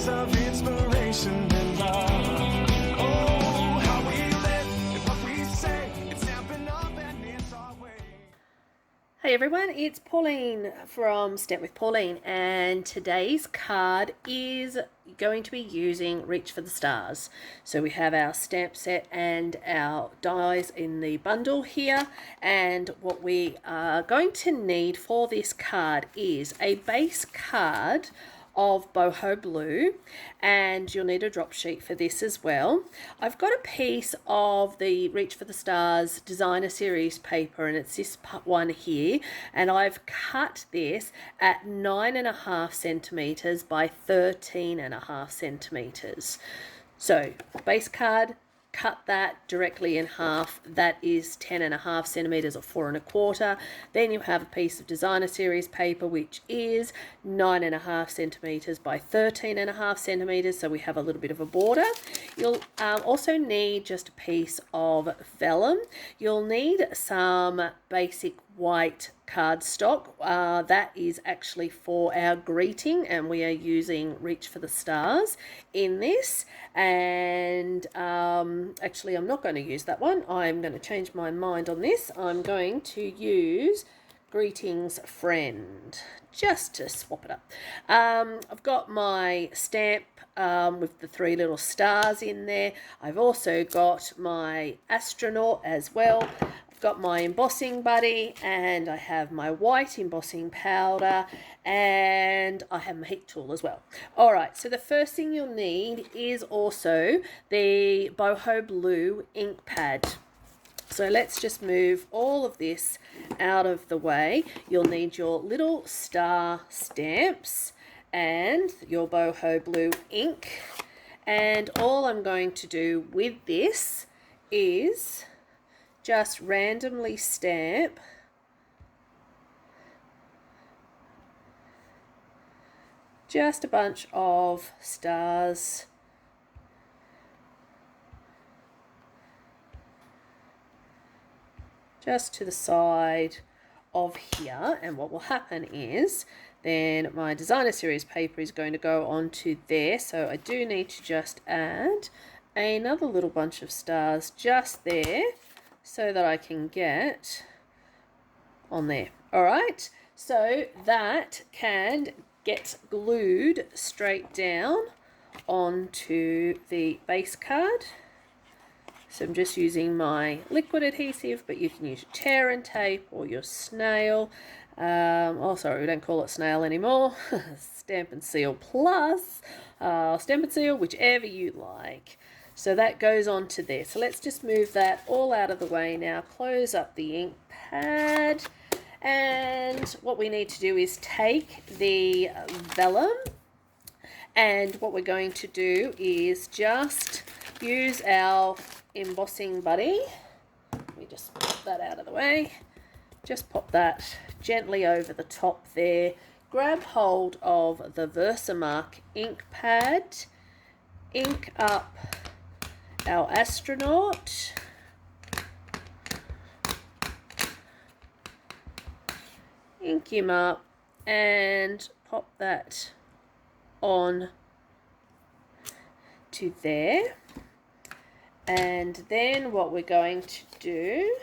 words of inspiration and love. Oh, how we live and what we say, it's stamping up and it's our way. Hey everyone, it's Pauline from Stamp with Pauline, and today's card is going to be using Reach for the Stars. So we have our stamp set and our dies in the bundle here, and what we are going to need for this card is a base card of boho blue, and you'll need a drop sheet for this as well. I've got a piece of the Reach for the Stars designer series paper, and it's this one here, and I've cut this at 9.5 centimeters by 13.5 centimeters. So base card, cut that directly in half. That is 10.5 centimeters or 4.25. Then you have a piece of designer series paper which is 9.5 centimeters by 13.5 centimeters, so we have a little bit of a border. You'll also need just a piece of vellum. You'll need some basic white cardstock. That is actually for our greeting, and we are using Reach for the Stars in this. And actually, I'm not going to use that one. I'm going to change my mind on this. I'm going to use Greetings Friend, just to swap it up. I've got my stamp with the 3 little stars in there. I've also got my astronaut as well. I've got my embossing buddy, and I have my white embossing powder, and I have my heat tool as well. All right, so the first thing you'll need is also the boho blue ink pad. So let's just move all of this out of the way. You'll need your little star stamps and your boho blue ink. And all I'm going to do with this is just randomly stamp just a bunch of stars just to the side of here. And what will happen is then my designer series paper is going to go onto there, so I do need to just add another little bunch of stars just there so that I can get on there. All right, so that can get glued straight down onto the base card. So I'm just using my liquid adhesive, but you can use your tear and tape or your snail. Oh, sorry, we don't call it snail anymore. Stamp and Seal Plus, Stamp and Seal, whichever you like. So that goes on to there. So let's just move that all out of the way now. Close up the ink pad. And what we need to do is take the vellum, and what we're going to do is just use our embossing buddy. Let me just pop that out of the way. Just pop that gently over the top there. Grab hold of the Versamark ink pad. Ink up our astronaut. Ink him up and pop that on to there. And then what we're going to do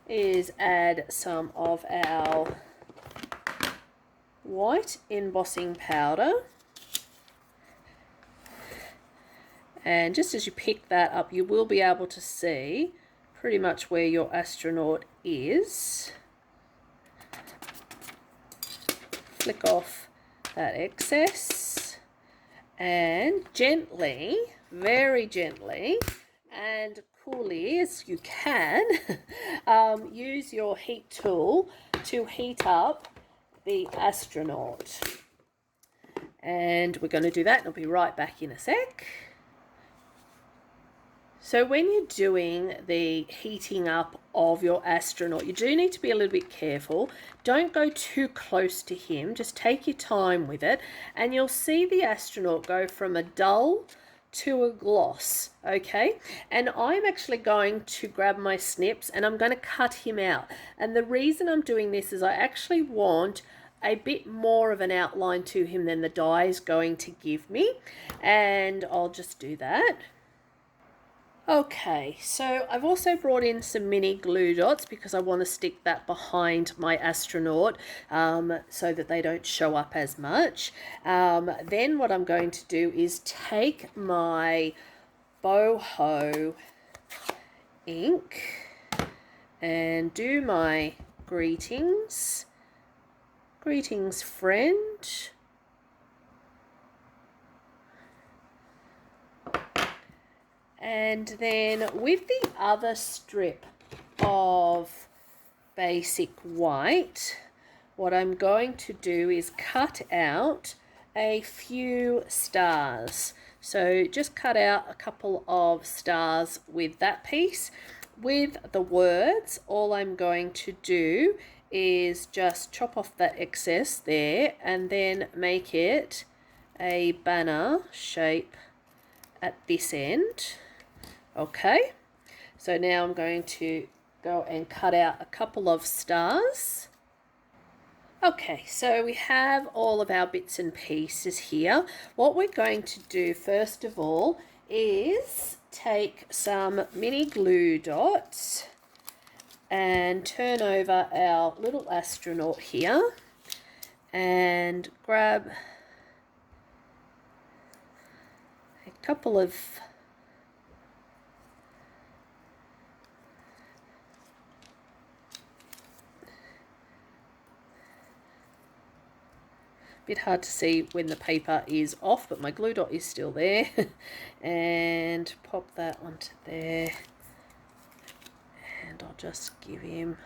is add some of our white embossing powder. And just as you pick that up, you will be able to see pretty much where your astronaut is. Flick off that excess and gently, very gently and coolly as you can, use your heat tool to heat up the astronaut. And we're going to do that, and I'll be right back in a sec. So when you're doing the heating up of your astronaut, you do need to be a little bit careful. Don't go too close to him. Just take your time with it, and you'll see the astronaut go from a dull to a gloss, okay? And I'm actually going to grab my snips and I'm going to cut him out. And the reason I'm doing this is I actually want a bit more of an outline to him than the die is going to give me, and I'll just do that. Okay, so I've also brought in some mini glue dots because I want to stick that behind my astronaut so that they don't show up as much. Then what I'm going to do is take my boho ink and do my greetings. Greetings, friend. And then with the other strip of basic white, what I'm going to do is cut out a few stars. So just cut out a couple of stars with that piece. With the words, all I'm going to do is just chop off that excess there and then make it a banner shape at this end. Okay, so now I'm going to go and cut out a couple of stars. Okay, so we have all of our bits and pieces here. What we're going to do first of all is take some mini glue dots and turn over our little astronaut here and grab a couple of bit hard to see when the paper is off, but my glue dot is still there. And pop that onto there. And I'll just give him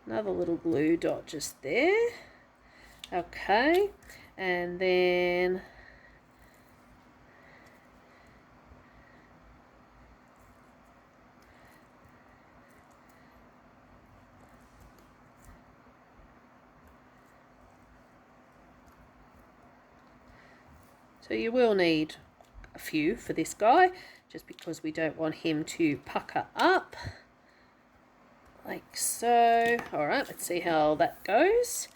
another little glue dot just there. Okay, and then so you will need a few for this guy, just because we don't want him to pucker up, like so. All right, let's see how that goes.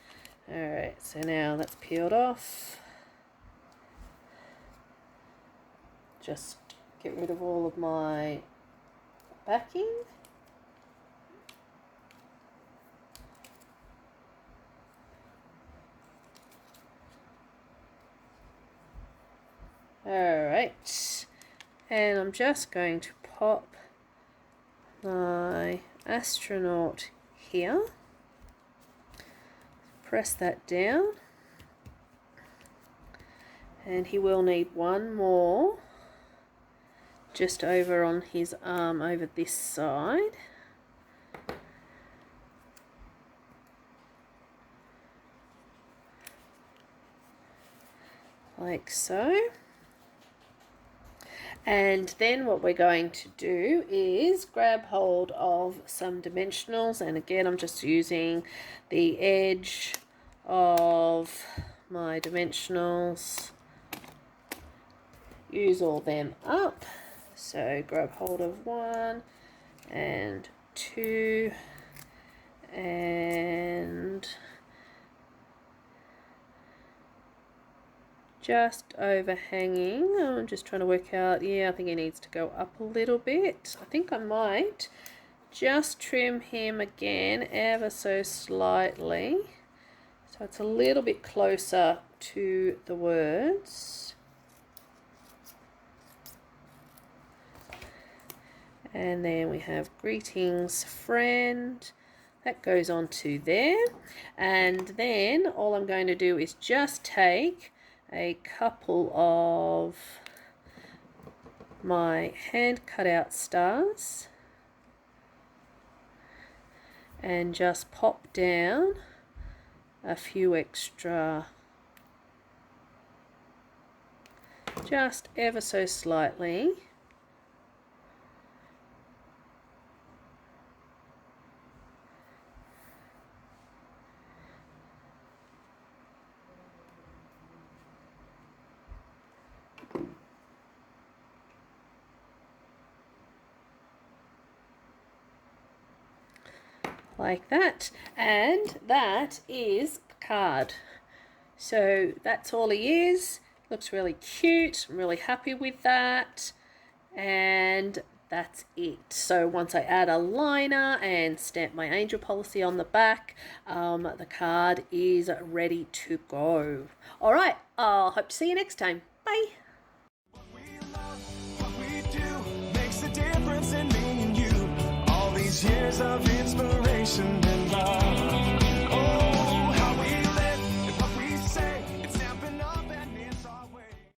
All right, so now that's peeled off. Just get rid of all of my backing. Alright, and I'm just going to pop my astronaut here, press that down, and he will need one more just over on his arm over this side. Like so. And then what we're going to do is grab hold of some dimensionals, and again I'm just using the edge of my dimensionals, use all them up. So grab hold of 1 and 2 and just overhanging. I'm just trying to work out, yeah, I think he needs to go up a little bit. I think I might just trim him again ever so slightly, so it's a little bit closer to the words. And then we have greetings, friend. That goes on to there. And then all I'm going to do is just take a couple of my hand cut out stars and just pop down a few extra, just ever so slightly. like that. And that is the card. So that's all he is. Looks really cute. I'm really happy with that. And that's it. So once I add a liner and stamp my angel policy on the back, the card is ready to go. All right, I'll hope to see you next time. Bye.